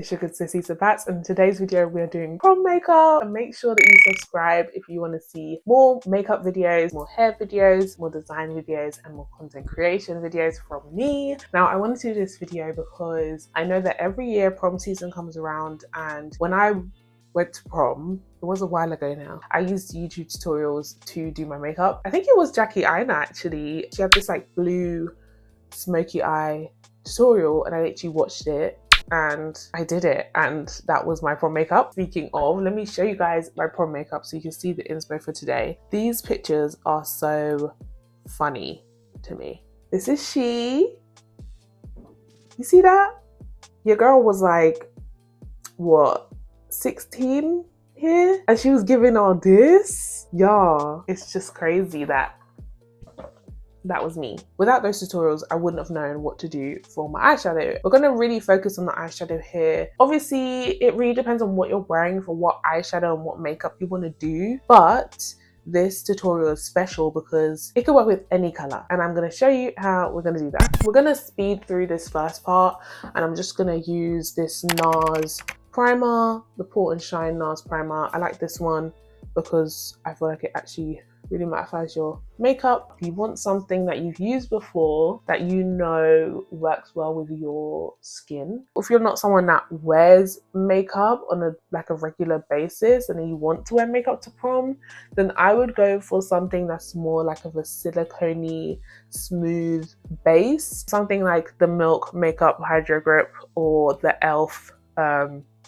it's your good sissy Sabats, and in today's video we are doing prom makeup. And make sure that you subscribe if you want to see more makeup videos, more hair videos, more design videos, and more content creation videos from me. Now I want to do this video because I know that every year prom season comes around, and when I went to prom, it was a while ago now, I used YouTube tutorials to do my makeup. I think it was JACYLN actually. She had this like blue smoky eye tutorial and I literally watched it and I did it, and that was my prom makeup. Speaking of, let me show you guys my prom makeup so you can see the inspo for today. These pictures are so funny to me. This is she. You see that? Your girl was like, what, 16 here? And she was giving all this? Yeah, it's just crazy that was me. Without those tutorials, I wouldn't have known what to do for my eyeshadow. We're gonna really focus on the eyeshadow here. Obviously, it really depends on what you're wearing for what eyeshadow and what makeup you wanna do, but this tutorial is special because it can work with any color, and I'm gonna show you how we're gonna do that. We're gonna speed through this first part, and I'm just gonna use this NARS primer, the Port and Shine NARS primer. I like this one because I feel like it actually really mattifies your makeup. If you want something that you've used before that you know works well with your skin, if you're not someone that wears makeup on a regular basis and you want to wear makeup to prom, then I would go for something that's more like of a silicone-y, smooth base. Something like the Milk Makeup Hydro Grip or the e.l.f.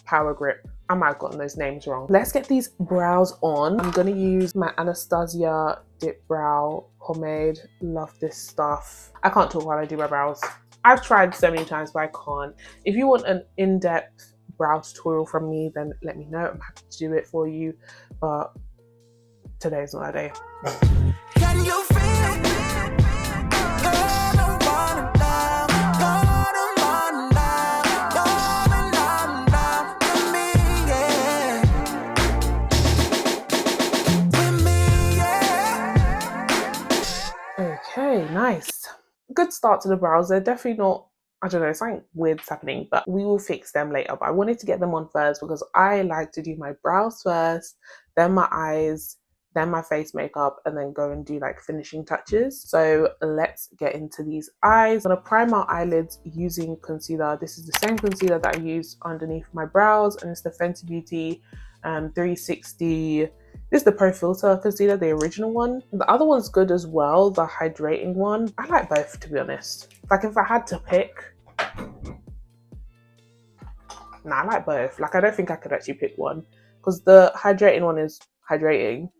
Power Grip. I might have gotten those names wrong. Let's get these brows on. I'm gonna use my Anastasia Dip Brow Pomade. Love this stuff. I can't talk while I do my brows. I've tried so many times, but I can't. If you want an in-depth brow tutorial from me, then let me know. I'm happy to do it for you, but today's not a day. Can you feel it? Okay, nice. Good start to the brows. They're definitely not, I don't know, something weird's happening, but we will fix them later. But I wanted to get them on first because I like to do my brows first, then my eyes, then my face makeup, and then go and do like finishing touches. So let's get into these eyes. I'm gonna prime my eyelids using concealer. This is the same concealer that I used underneath my brows, and it's the Fenty Beauty 360. This is the Pro Filter concealer, the original one. The other one's good as well, the hydrating one. I like both, to be honest. Like if I had to pick, I like both. Like I don't think I could actually pick one because the hydrating one is hydrating,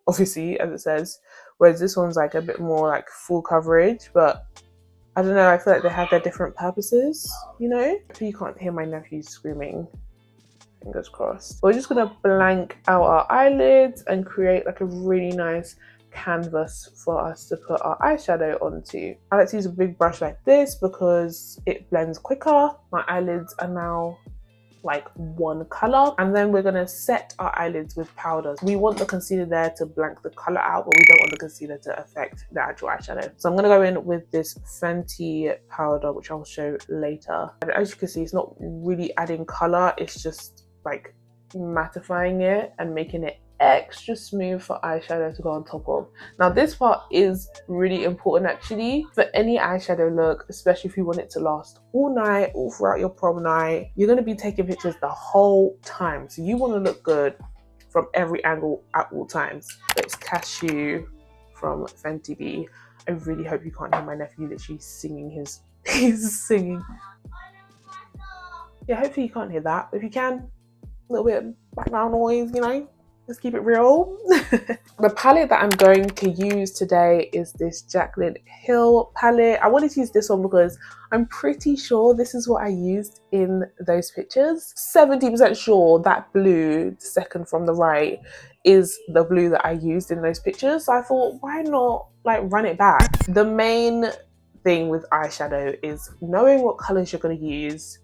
obviously, as it says, whereas this one's like a bit more like full coverage, but I don't know, I feel like they have their different purposes, you know? You can't hear my nephew screaming. Fingers crossed. We're just gonna blank out our eyelids and create like a really nice canvas for us to put our eyeshadow onto. I like to use a big brush like this because it blends quicker. My eyelids are now like one color, and then we're gonna set our eyelids with powders. We want the concealer there to blank the color out, but we don't want the concealer to affect the actual eyeshadow. So I'm gonna go in with this Fenty powder, which I'll show later. And as you can see, it's not really adding color, it's just like mattifying it and making it extra smooth for eyeshadow to go on top of. Now this part is really important actually for any eyeshadow look, especially if you want it to last all night, all throughout your prom night. You're going to be taking pictures the whole time, so you want to look good from every angle at all times. So it's Cashew from Fenty B. I really hope you can't hear my nephew literally singing he's singing. Yeah, hopefully you can't hear that, but if you can, a little bit of background noise, you know, let's keep it real. The palette that I'm going to use today is this Jaclyn Hill palette. I wanted to use this one because I'm pretty sure this is what I used in those pictures. 70% sure that blue, the second from the right, is the blue that I used in those pictures. So I thought, why not like run it back? The main thing with eyeshadow is knowing what colors you're going to use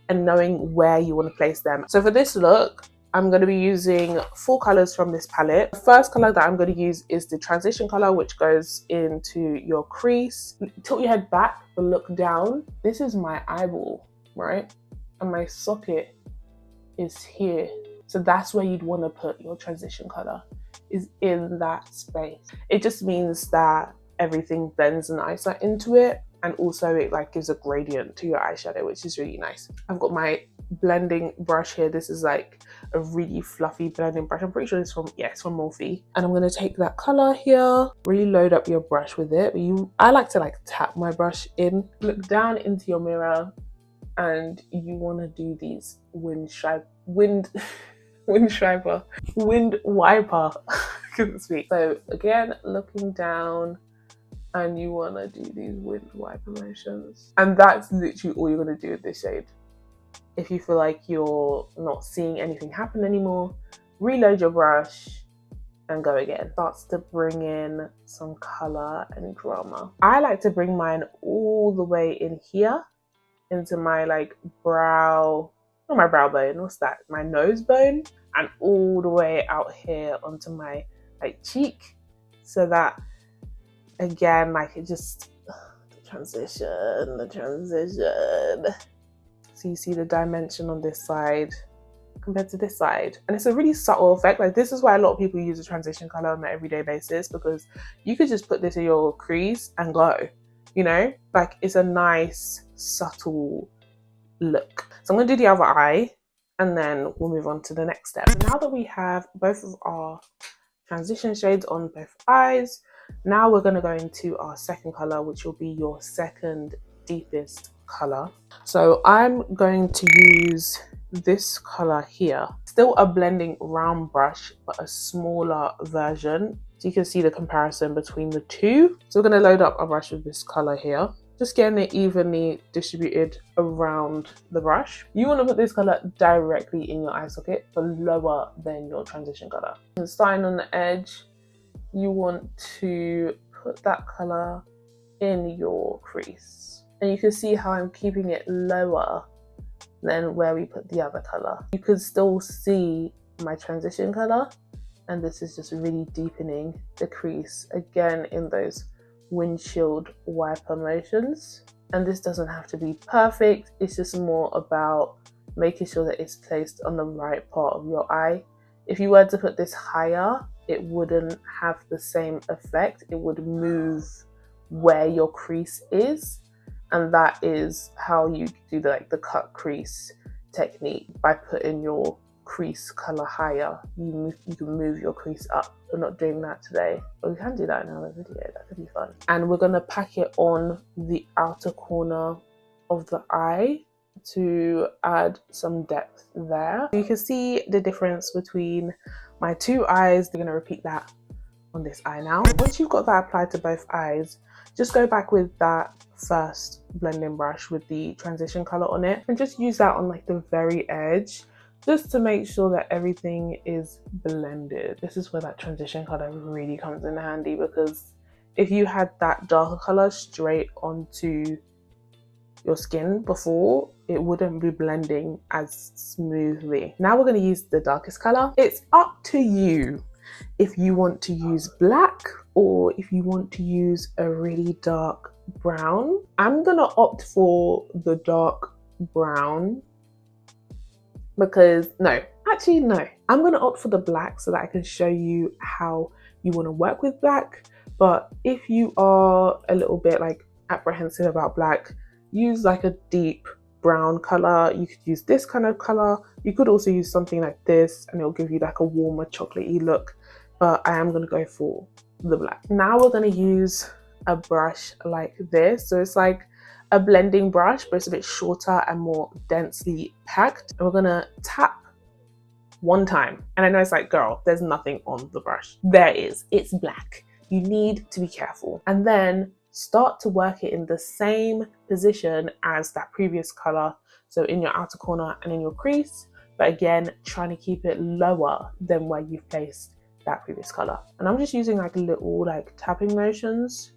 and knowing where you want to place them. So for this look, I'm going to be using 4 colors from this palette. The first color that I'm going to use is the transition color, which goes into your crease. Tilt your head back and look down. This is my eyeball, right? and my socket is here. So that's where you'd want to put your transition color, is in that space. It just means that everything blends nicer into it, and also it like gives a gradient to your eyeshadow, which is really nice. I've got my blending brush here. This is like a really fluffy blending brush. I'm pretty sure it's from, yeah, it's from Morphe. And I'm gonna take that color here, really load up your brush with it. I like to like tap my brush in. Look down into your mirror, and you want to do these wind wiper. Couldn't speak. So again, looking down, and you want to do these wind wiper motions, and that's literally all you're going to do with this shade. If you feel like you're not seeing anything happen anymore, reload your brush and go again. Starts to bring in some color and drama. I like to bring mine all the way in here into my like brow, not my brow bone, what's that? My nose bone, and all the way out here onto my like cheek, so that again, like it just, the transition. So you see the dimension on this side compared to this side, and it's a really subtle effect. Like this is why a lot of people use a transition color on an everyday basis, because you could just put this in your crease and go, you know, like it's a nice subtle look. So I'm gonna do the other eye, and then we'll move on to the next step. So now that we have both of our transition shades on both eyes, now we're gonna go into our second color, which will be your second deepest color. So I'm going to use this color here. Still a blending round brush, but a smaller version. So you can see the comparison between the two. So we're gonna load up a brush with this color here. Just getting it evenly distributed around the brush. You want to put this color directly in your eye socket, but lower than your transition color. And starting on the edge, you want to put that color in your crease. And you can see how I'm keeping it lower than where we put the other color. You could still see my transition color, and this is just really deepening the crease, again in those windshield wiper motions. And this doesn't have to be perfect, it's just more about making sure that it's placed on the right part of your eye. If you were to put this higher, it wouldn't have the same effect. It would move where your crease is, and that is how you do the cut crease technique. By putting your crease color higher, you can move your crease up. We're not doing that today, but we can do that in another video. That could be fun. And we're gonna pack it on the outer corner of the eye to add some depth there. You can see the difference between my two eyes. We're gonna repeat that on this eye now. Once you've got that applied to both eyes, just go back with that first blending brush with the transition color on it, and just use that on like the very edge, just to make sure that everything is blended. This is where that transition color really comes in handy, because if you had that darker color straight onto your skin before, it wouldn't be blending as smoothly. Now we're going to use the darkest color. It's up to you if you want to use black or if you want to use a really dark brown. I'm gonna opt for the dark brown because I'm gonna opt for the black so that I can show you how you want to work with black. But if you are a little bit like apprehensive about black, use like a deep brown color. You could use this kind of color. You could also use something like this and it'll give you like a warmer chocolatey look, but I am going to go for the black. Now we're going to use a brush like this. So it's like a blending brush, but it's a bit shorter and more densely packed. And we're going to tap one time. And I know it's like, girl, there's nothing on the brush. There is. It's black. You need to be careful. And then start to work it in the same position as that previous color. So in your outer corner and in your crease, but again, trying to keep it lower than where you've placed that previous color. And I'm just using like little like tapping motions.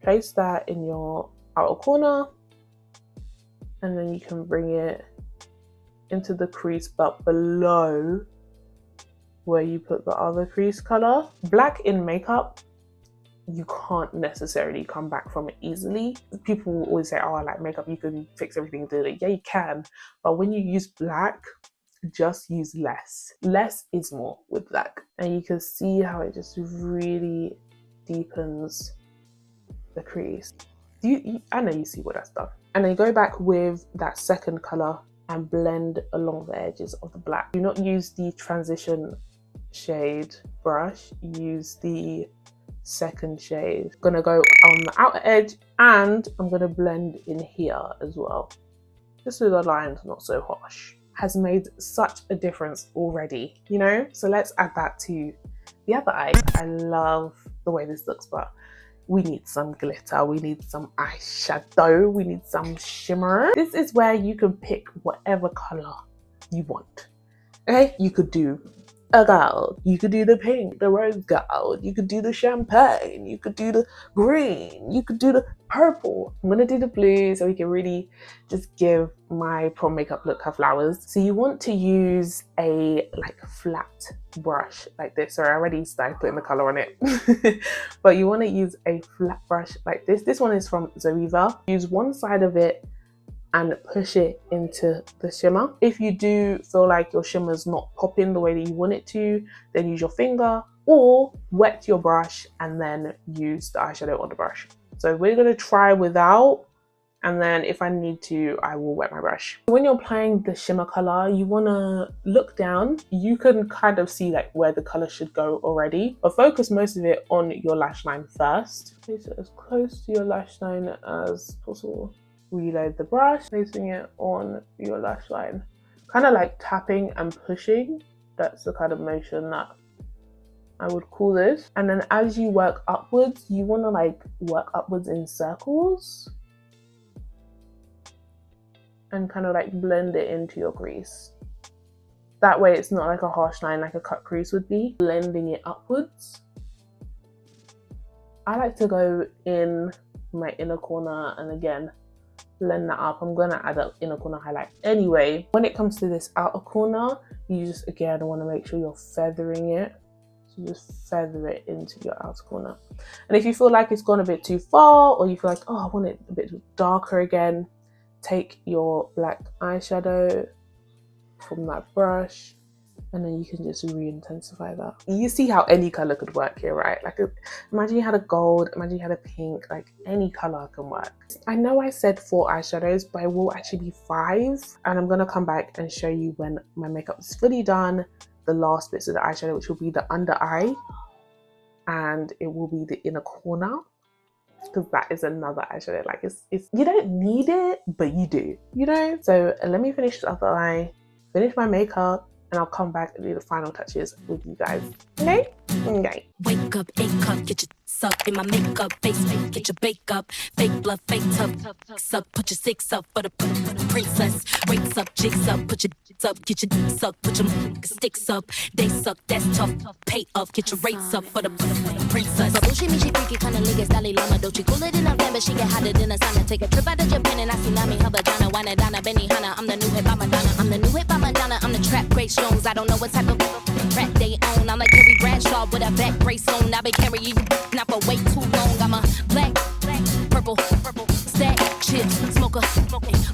Place that in your outer corner, and then you can bring it into the crease, but below where you put the other crease color. Black in makeup you can't necessarily come back from it easily. People will always say, oh, I like makeup, you can fix everything, do it. Yeah, you can, but when you use black, just use less. Less is more with black. And you can see how it just really deepens the crease. I know you see what that's done. And then go back with that second color and blend along the edges of the black. Do not use the transition shade brush, use the second shade. I'm gonna go on the outer edge and I'm gonna blend in here as well. Just so the line's not so harsh. Has made such a difference already, you know? So let's add that to the other eye. I love the way this looks, but we need some glitter, we need some eyeshadow, we need some shimmer. This is where you can pick whatever color you want. Okay, you could do a gold, you could do the pink, the rose gold, you could do the champagne, you could do the green, you could do the purple. I'm gonna do the blue so we can really just give my prom makeup look her flowers. So you want to use a like flat brush like this. Sorry, I already started putting the color on it. But you want to use a flat brush like this. This one is from Zoeva. Use one side of it and push it into the shimmer. If you do feel like your shimmer's not popping the way that you want it to, then use your finger or wet your brush and then use the eyeshadow on the brush. So we're gonna try without, and then if I need to, I will wet my brush. When you're applying the shimmer color, you wanna look down. You can kind of see like where the color should go already, but focus most of it on your lash line first. Place it as close to your lash line as possible. Reload the brush, placing it on your lash line. Kind of like tapping and pushing. That's the kind of motion that I would call this. And then as you work upwards, you want to like work upwards in circles and kind of like blend it into your crease. That way it's not like a harsh line like a cut crease would be. Blending it upwards. I like to go in my inner corner and again blend that up. I'm gonna add an inner corner highlight anyway. When it comes to this outer corner, you just again want to make sure you're feathering it. So just feather it into your outer corner. And if you feel like it's gone a bit too far, or you feel like, oh, I want it a bit darker again, take your black eyeshadow from that brush and then you can just re-intensify that. You see how any color could work here, right? Like imagine you had a gold, imagine you had a pink, like any color can work. I know I said 4 eyeshadows, but it will actually be 5. And I'm gonna come back and show you when my makeup is fully done, the last bits of the eyeshadow, which will be the under eye and it will be the inner corner, because that is another eyeshadow. Like it's you don't need it, but you do, you know? So let me finish the other eye, finish my makeup, and I'll come back and do the final touches with you guys. Okay? Okay. Wake up, get your suck in my makeup, face fake, get your bake up, fake blood, fake tough, suck, put your 6 up for the princess, rates up, jigs up, put your dicks up, get your dicks up, put your sticks up, they suck, that's tough, pay up, get your rates up for the princess. But bullshit me, she freaky, kinda niggas, Dalai Lama, Dolce, cooler than a fan, but she get hotter than a sauna. Take a trip out of Japan and I see Nami, her vagina, Wana, Donna, Benny, Hanna. I'm the new hip hop Madonna, I'm the new hip hop Madonna, I'm the trap great stones. I don't know what type of rap they own. I'm like Carrie Bradshaw with a back brace on. I've been carrying you not for way too long. I'm a black, purple, stack, chips, smoker,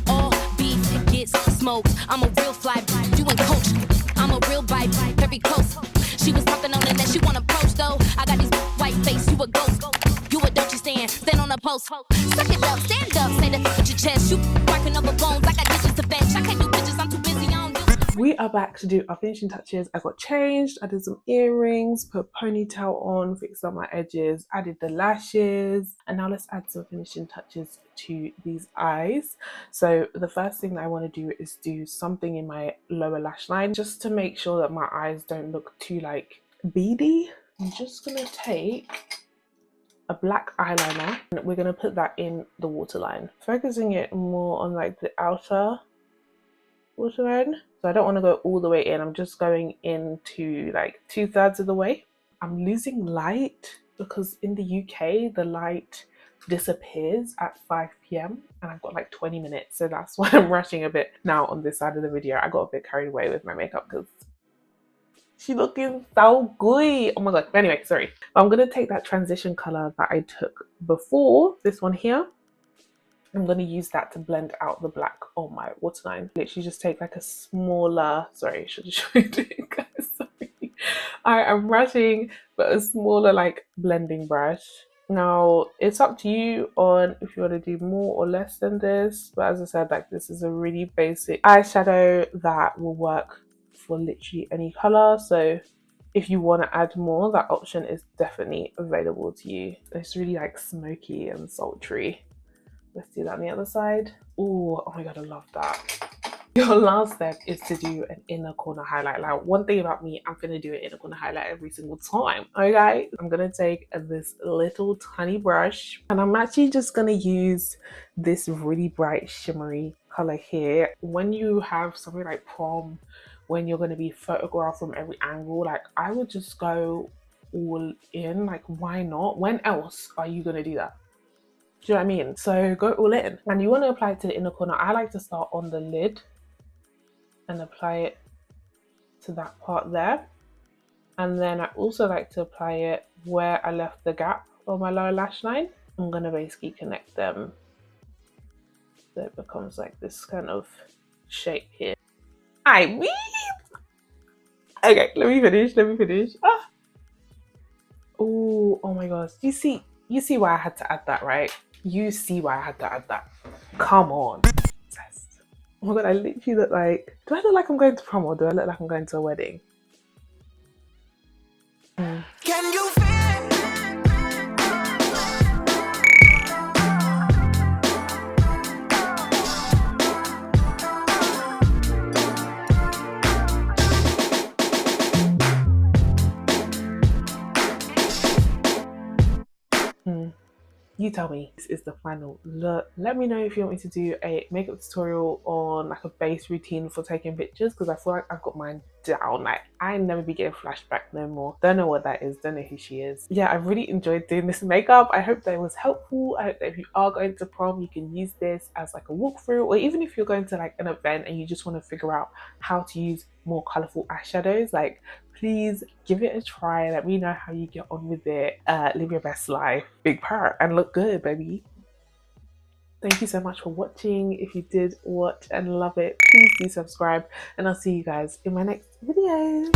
all beef gets smoked. I'm a real fly, you ain't coach. I'm a real vibe, very close. She was talking on the net, she wanna post though. I got these white face, you a ghost. You a don't you stand on a post. Suck it up, stand up, say that with your chest. You working over bones, I got dishes to fetch. I can't do bitches, I'm too busy on you. We are back to do our finishing touches. I got changed, I did some earrings, put a ponytail on, fixed up my edges, added the lashes, and now let's add some finishing touches to these eyes. So the first thing that I want to do is do something in my lower lash line just to make sure that my eyes don't look too like beady. I'm just gonna take a black eyeliner and we're gonna put that in the waterline, focusing it more on like the outer waterline. So I don't want to go all the way in, I'm just going into like 2/3 of the way. I'm losing light because in the UK the light disappears at 5 p.m. and I've got like 20 minutes, so that's why I'm rushing a bit now on this side of the video. I got a bit carried away with my makeup because She looking so good. Oh my god. Anyway, sorry. I'm gonna take that transition color that I took before, this one here. I'm going to use that to blend out the black on my waterline. Literally just take like a smaller, sorry, I should have showed it, guys, sorry. I'm brushing, but a smaller like blending brush. Now, it's up to you on if you want to do more or less than this, but as I said, like this is a really basic eyeshadow that will work for literally any color. So if you want to add more, that option is definitely available to you. It's really like smoky and sultry. Let's do that on the other side. Ooh, oh my god, I love that. Your last step is to do an inner corner highlight. Like, one thing about me, I'm gonna do an inner corner highlight every single time, okay? I'm gonna take this little tiny brush and I'm actually just gonna use this really bright shimmery color here. When you have something like prom, when you're gonna be photographed from every angle, like I would just go all in. Like, why not? When else are you gonna do that? Do you know what I mean? So go all in. And you want to apply it to the inner corner. I like to start on the lid and apply it to that part there. And then I also like to apply it where I left the gap on my lower lash line. I'm going to basically connect them so it becomes like this kind of shape here. I mean, okay, let me finish. Ah. Oh my gosh. You see why I had to add that, right? You see why I had to add that. Come on. Oh my god, I literally look like... Do I look like I'm going to prom or do I look like I'm going to a wedding? Can you feel You tell me. This is the final look. Let me know if you want me to do a makeup tutorial on like a base routine for taking pictures, because I feel like I've got mine down. Like, I never be getting flashback no more. Don't know what that is, don't know who she is. Yeah, I really enjoyed doing this makeup. I hope that it was helpful. I hope that if you are going to prom, you can use this as like a walkthrough, or even if you're going to like an event and you just want to figure out how to use more colorful eyeshadows, like please give it a try. Let me know how you get on with it. Live your best life, big part, and look good, baby. Thank you so much for watching. If you did watch and love it, please do subscribe, and I'll see you guys in my next video.